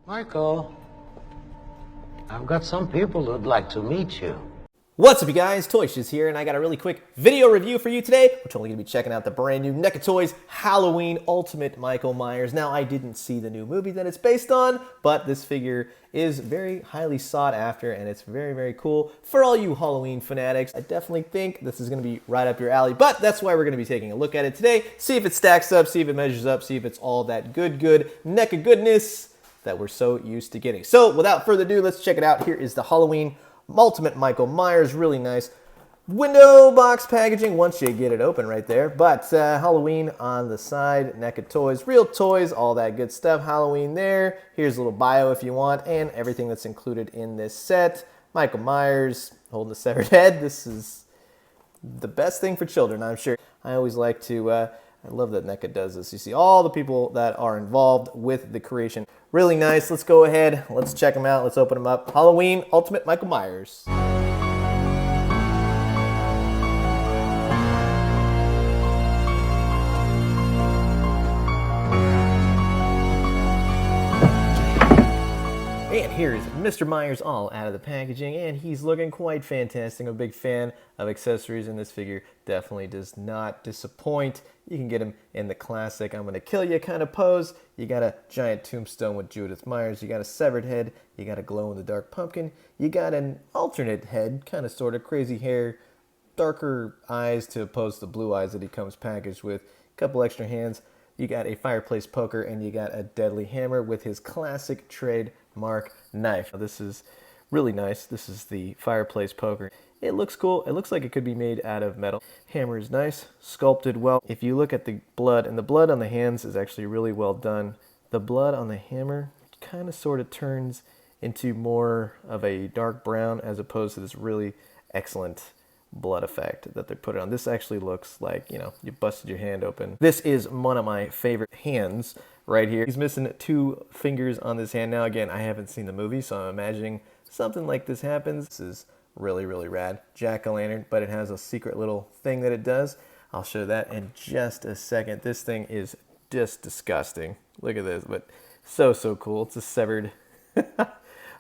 Michael, I've got some people who'd like to meet you. What's up, you guys? Shiz here, and I got a really quick video review for you today. We're totally going to be checking out the brand new Neca Toys Halloween Ultimate Michael Myers. Now, I didn't see the new movie that it's based on, but this figure is very highly sought after, and it's very, very cool for all you Halloween fanatics. I definitely think this is going to be right up your alley, but that's why we're going to be taking a look at it today, see if it stacks up, see if it measures up, see if it's all that good Neca goodness that we're so used to getting. So, without further ado, let's check it out. Here is the Halloween Ultimate Michael Myers. Really nice window box packaging once you get it open right there. But Halloween on the side, Neca Toys, real toys, all that good stuff. Halloween there. Here's a little bio if you want, and everything that's included in this set. Michael Myers holding the severed head. This is the best thing for children, I'm sure. I always like to, I love that Neca does this. You see all the people that are involved with the creation. Really nice. Let's go ahead. Let's check them out. Let's open them up. Halloween Ultimate Michael Myers. And here's Mr. Myers all out of the packaging, and he's looking quite fantastic. I'm a big fan of accessories, and this figure definitely does not disappoint. You can get him in the classic I'm gonna kill you kind of pose. You got a giant tombstone with Judith Myers. You got a severed head. You got a glow-in-the-dark pumpkin. You got an alternate head, kind of sort of crazy hair, darker eyes to oppose the blue eyes that he comes packaged with. A couple extra hands. You got a fireplace poker, and you got a deadly hammer with his classic trademark knife. Now, this is really nice. This is the fireplace poker. It looks cool. It looks like it could be made out of metal. Hammer is nice, sculpted well. If you look at the blood, and the blood on the hands is actually really well done. The blood on the hammer kind of sort of turns into more of a dark brown as opposed to this really excellent blood effect that they put it on. This actually looks like, you know, you busted your hand open. This is one of my favorite hands right here. He's missing 2 fingers on this hand. Now, again, I haven't seen the movie, so I'm imagining something like this happens. This is really, really rad. Jack-o'-lantern, but it has a secret little thing that it does. I'll show that in just a second. This thing is just disgusting. Look at this, but so cool. It's a severed,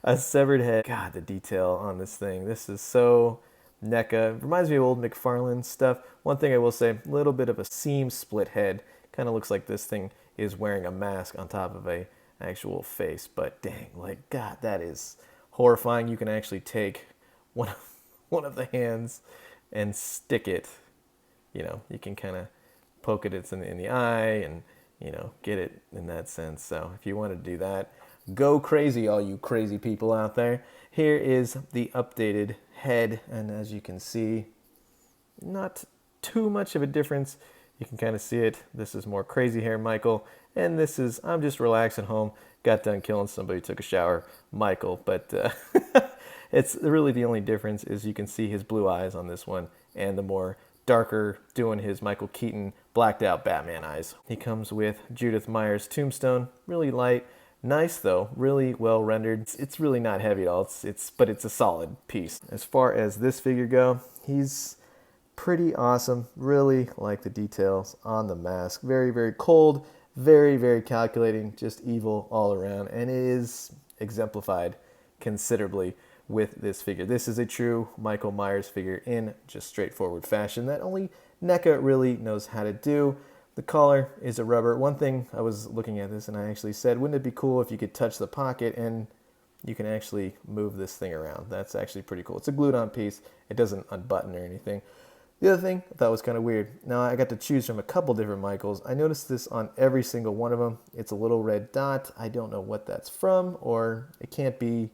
a severed head. God, the detail on this thing. This is so Neca. Reminds me of old McFarlane stuff. One thing I will say, a little bit of a seam split head. Kind of looks like this thing is wearing a mask on top of a actual face. But dang, like, God, that is horrifying. You can actually take one of the hands and stick it. You know, you can kind of poke it in the eye and, you know, get it in that sense. So if you want to do that, go crazy, all you crazy people out there. Here is the updated head, and as you can see, not too much of a difference. You can kind of see it. This is more crazy hair Michael, and this is I'm just relaxing home, got done killing somebody, took a shower Michael. But it's really the only difference is you can see his blue eyes on this one, and the more darker doing his Michael Keaton blacked out Batman eyes. He comes with Judith Myers tombstone, really light. Nice though, really well rendered. It's really not heavy at all, but it's a solid piece. As far as this figure go, he's pretty awesome. Really like the details on the mask. Very, very cold, very, very calculating, just evil all around. And it is exemplified considerably with this figure. This is a true Michael Myers figure in just straightforward fashion that only Neca really knows how to do. The collar is a rubber. One thing, I was looking at this and I actually said, wouldn't it be cool if you could touch the pocket and you can actually move this thing around? That's actually pretty cool. It's a glued on piece. It doesn't unbutton or anything. The other thing I thought was kind of weird. Now I got to choose from a couple different Michaels. I noticed this on every single one of them. It's a little red dot. I don't know what that's from, or it can't be,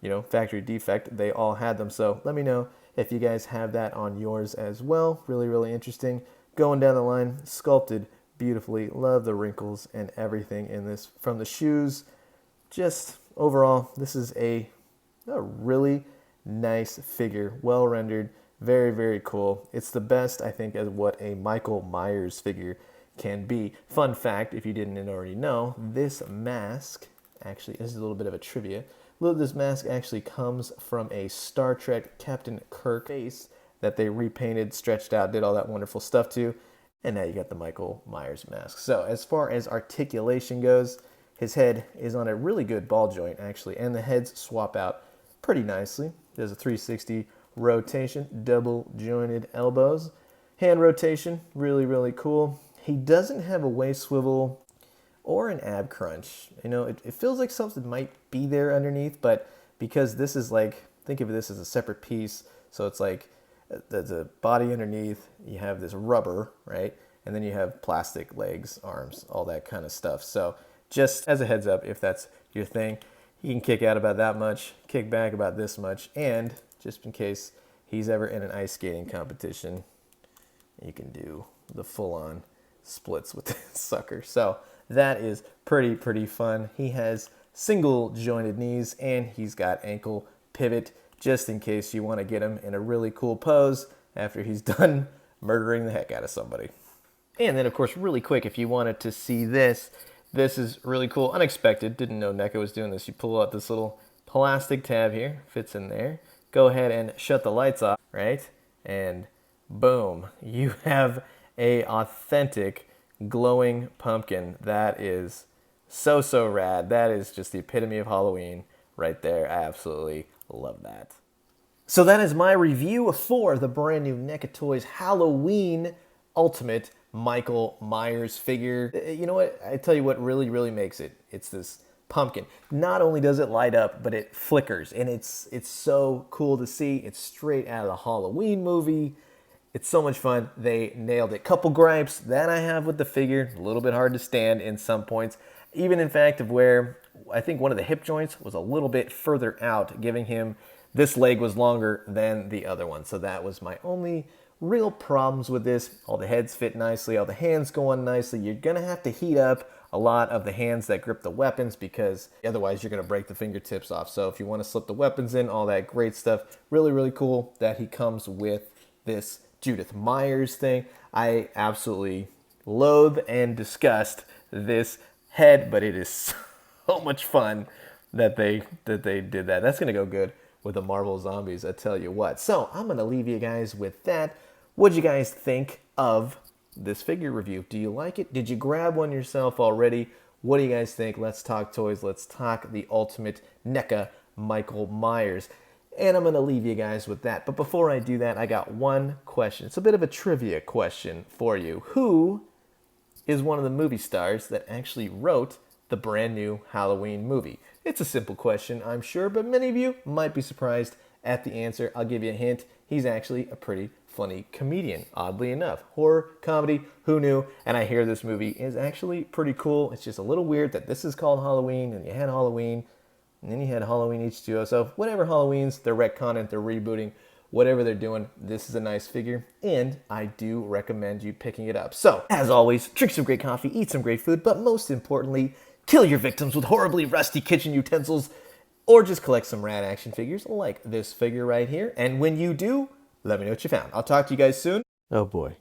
you know, factory defect. They all had them. So let me know if you guys have that on yours as well. Really, really interesting. Going down the line, sculpted beautifully. Love the wrinkles and everything in this. From the shoes, just overall, this is a really nice figure. Well rendered, very, very cool. It's the best, I think, as what a Michael Myers figure can be. Fun fact, if you didn't already know, this mask, actually, this is a little bit of a trivia. This mask actually comes from a Star Trek Captain Kirk face that they repainted, stretched out, did all that wonderful stuff to, and now you got the Michael Myers mask. So as far as articulation goes, His head is on a really good ball joint, actually, and the heads swap out pretty nicely. There's a 360 rotation, double jointed elbows. Hand rotation, really, really cool. He doesn't have a waist swivel or an ab crunch. You know, it feels like something might be there underneath, but because this is like, think of this as a separate piece, so it's like the body underneath, you have this rubber, right? And then you have plastic legs, arms, all that kind of stuff. So just as a heads up, if that's your thing, you can kick out about that much, kick back about this much, and just in case he's ever in an ice skating competition, you can do the full-on splits with this sucker. So that is pretty fun. He has single jointed knees and he's got ankle pivot just in case you want to get him in a really cool pose after he's done murdering the heck out of somebody. And then of course, really quick, if you wanted to see this, this is really cool, unexpected. Didn't know Neca was doing this. You pull out this little plastic tab here, fits in there. Go ahead and shut the lights off, right? And boom, you have a authentic glowing pumpkin. That is so rad. That is just the epitome of Halloween right there. I absolutely love that. So that is my review for the brand new Neca Toys Halloween Ultimate Michael Myers figure. You know what? I tell you what really makes it. It's this pumpkin. Not only does it light up, but it flickers, and it's so cool to see. It's straight out of the Halloween movie. It's so much fun. They nailed it. Couple gripes that I have with the figure. A little bit hard to stand in some points. Even in fact of where I think one of the hip joints was a little bit further out, giving him this leg was longer than the other one. So that was my only real problems with this. All the heads fit nicely. All the hands go on nicely. You're going to have to heat up a lot of the hands that grip the weapons because otherwise you're going to break the fingertips off. So if you want to slip the weapons in, all that great stuff. Really cool that he comes with this Judith Myers thing. I absolutely loathe and disgust this head, but it is so much fun that they did that. That's gonna go good with the Marvel Zombies, I tell you what. So I'm gonna leave you guys with that. What'd you guys think of this figure review? Do you like it? Did you grab one yourself already? What do you guys think? Let's talk toys. Let's talk the ultimate Neca Michael Myers. And I'm going to leave you guys with that. But before I do that, I got one question. It's a bit of a trivia question for you. Who is one of the movie stars that actually wrote the brand new Halloween movie? It's a simple question, I'm sure, but many of you might be surprised at the answer. I'll give you a hint. He's actually a pretty funny comedian, oddly enough. Horror, comedy, who knew? And I hear this movie is actually pretty cool. It's just a little weird that this is called Halloween, and you had Halloween, and then you had Halloween H2O. So whatever Halloweens, they're retconning, they're rebooting, whatever they're doing, this is a nice figure, and I do recommend you picking it up. So, as always, drink some great coffee, eat some great food, but most importantly, kill your victims with horribly rusty kitchen utensils, or just collect some rad action figures like this figure right here. And when you do, let me know what you found. I'll talk to you guys soon. Oh boy.